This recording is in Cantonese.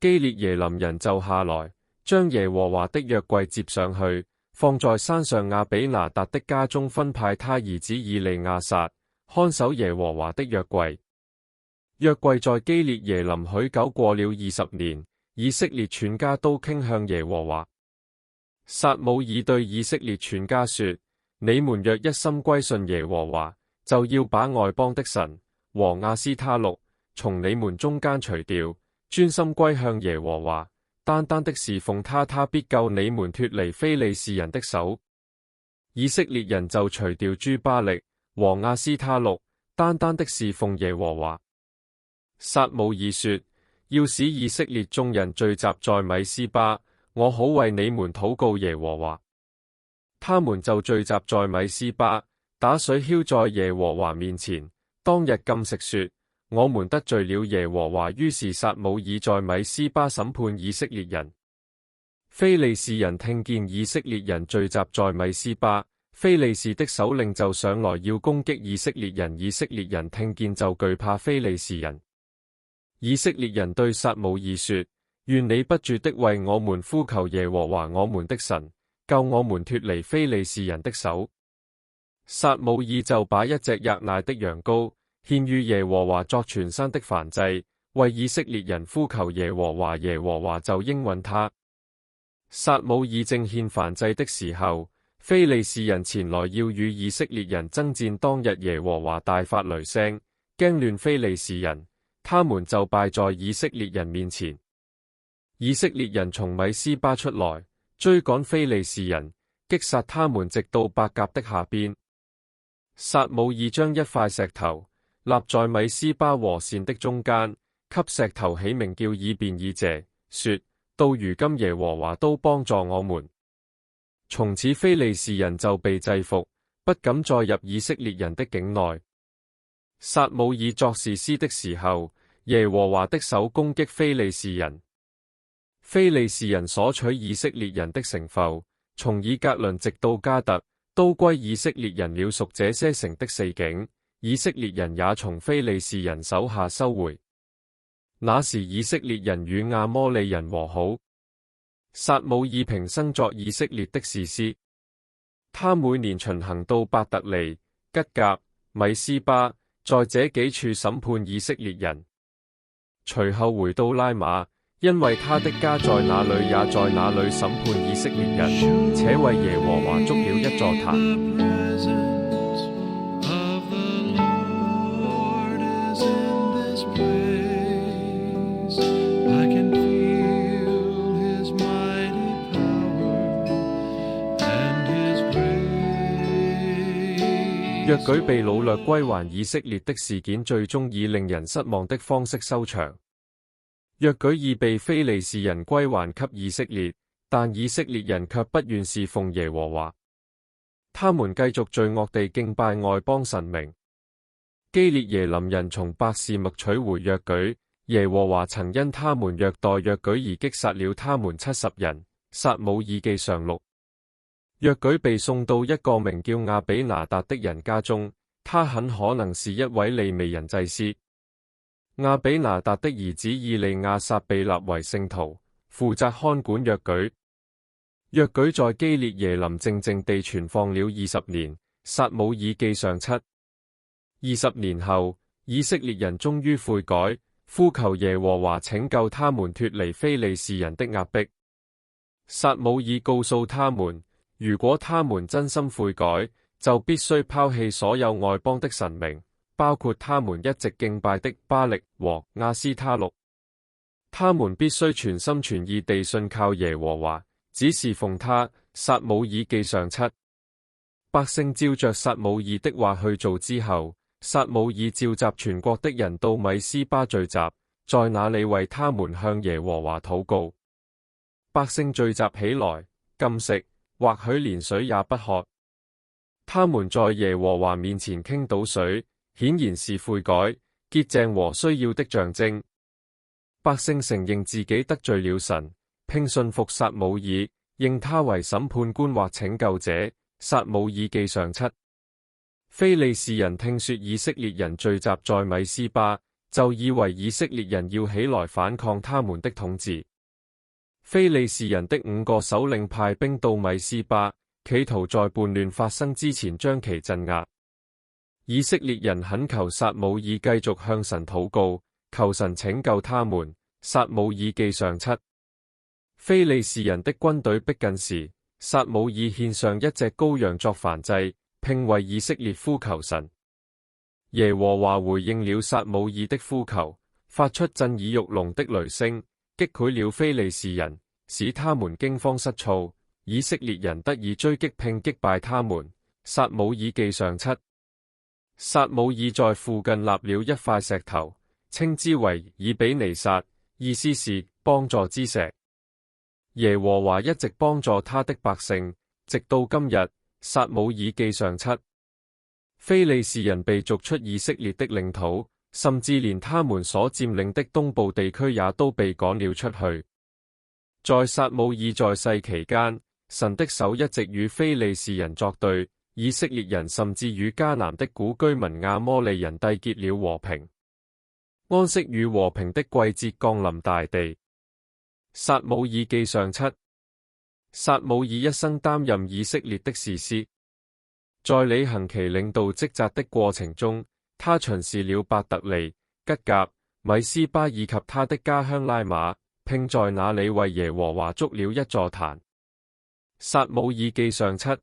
基列耶琳人就下來，將耶和華的約櫃接上去，放在山上亞比拿達的家中，分派他兒子以利亞撒看守耶和華的約櫃。約櫃在基列耶琳許久，過了20年，以色列全家都傾向耶和華。撒母耳對以色列全家說：你們若一心歸順耶和華，就要把外邦的神和亞斯他錄從你們中間除掉，專心歸向耶和華，單單的侍奉他，他必救你們脫離非利士人的手。以色列人就除掉諸巴力和亞斯他錄，單單的侍奉耶和華。撒母耳說：要使以色列眾人聚集在米斯巴，我好為你們禱告耶和華。他們就聚集在米斯巴，打水澆在耶和華面前。當日禁食說：我們得罪了耶和華。於是撒母耳在米斯巴審判以色列人。非利士人聽見以色列人聚集在米斯巴，非利士的首領就上來要攻擊以色列人。以色列人聽見就懼怕非利士人。以色列人對撒母耳說：願你不住的為我們呼求耶和華我們的神，救我們脫離非利士人的手。撒母耳就把一隻押迨的羊羔獻與耶和華作全牲的燔祭，為以色列人呼求耶和華，耶和華就應允他。撒母耳正獻燔祭的時候，非利士人前來要與以色列人爭戰。當日耶和華大發雷聲，驚亂非利士人，他們就敗在以色列人面前。以色列人從米斯巴出來，追趕非利士人，擊殺他們，直到伯甲的下邊。撒母耳將一塊石頭立在米斯巴和善的中間，給石頭起名叫以便以謝，說：到如今耶和華都幫助我們。從此非利士人就被制服，不敢再入以色列人的境內。撒母耳作士師的時候，耶和華的手攻擊非利士人。非利士人所取以色列人的城邑，從以革倫直到迦特，都歸以色列人了。屬這些城的4境，以色列人也從非利士人手下收回。那時以色列人與亞摩利人和好。撒母耳平生作以色列的士師，他每年巡行到伯特利、吉甲、米斯巴，在這幾處審判以色列人。隨後回到拉馬，因為他的家在那裏，也在那裏審判以色列人，且為耶和華築了一座壇。約舉被擄掠歸還以色列的事件，最終以令人失望的方式收場。約舉已被非利士人歸還給以色列，但以色列人卻不願侍奉耶和華，他們繼續罪惡地敬拜外邦神明。基列耶琳人從伯示麥取回約舉，耶和華曾因他們虐待約舉而擊殺了他們70人。撒母耳記上錄。約舉被送到一個名叫亞比拿達的人家中，他很可能是一位利未人祭司。亞比拿達的兒子以利亞撒被立為聖徒，負責看管約舉。約舉在基列耶琳靜靜地存放了20年。撒母耳記上7。20年後，以色列人終於悔改，呼求耶和華拯救他們脫離非利士人的壓迫。撒母耳告訴他們，如果他們真心悔改，就必須拋棄所有外邦的神明，包括他們一直敬拜的巴力和亞斯他錄。他們必須全心全意地信靠耶和華，只侍奉他。撒母耳記上7。百姓照着撒母耳的話去做之後，撒母耳召集全國的人到米斯巴聚集，在那裏為他們向耶和華禱告。百姓聚集起來，禁食，或許連水也不喝。他們在耶和華面前傾倒水，顯然是悔改、潔淨和需要的象徵。百姓承認自己得罪了神，並信服撒母耳，認他為審判官或拯救者。撒母耳記上7。非利士人聽說以色列人聚集在米斯巴，就以為以色列人要起來反抗他們的統治。非利士人的5個首領派兵到米斯巴，企圖在叛亂發生之前將其鎮壓。以色列人懇求撒母耳繼續向神禱告，求神拯救他們。撒母耳記上7。非利士人的軍隊逼近時，撒母耳獻上一隻羔羊作燔祭，並為以色列呼求神。耶和華回應了撒母耳的呼求，發出震耳欲聾的雷聲，擊潰了非利士人，使他們驚慌失措。以色列人得以追擊並擊敗他們。撒母耳記上7。撒母耳在附近立了一塊石頭，稱之為以比尼撒，意思是幫助之石。耶和華一直幫助他的百姓，直到今日。撒母耳記上7。非利士人被逐出以色列的領土，甚至連他們所佔領的東部地區也都被趕了出去。在撒母耳在世期間，神的手一直與非利士人作對，以色列人甚至與迦南的古居民亞摩利人締結了和平。安息與和平的季節降臨大地。撒母耳記上7。撒母耳一生擔任以色列的士師，在履行其領導職責的過程中，他巡視了伯特利、吉甲、米斯巴以及他的家鄉拉瑪，並在那裡為耶和華築了一座壇。撒母耳記上7。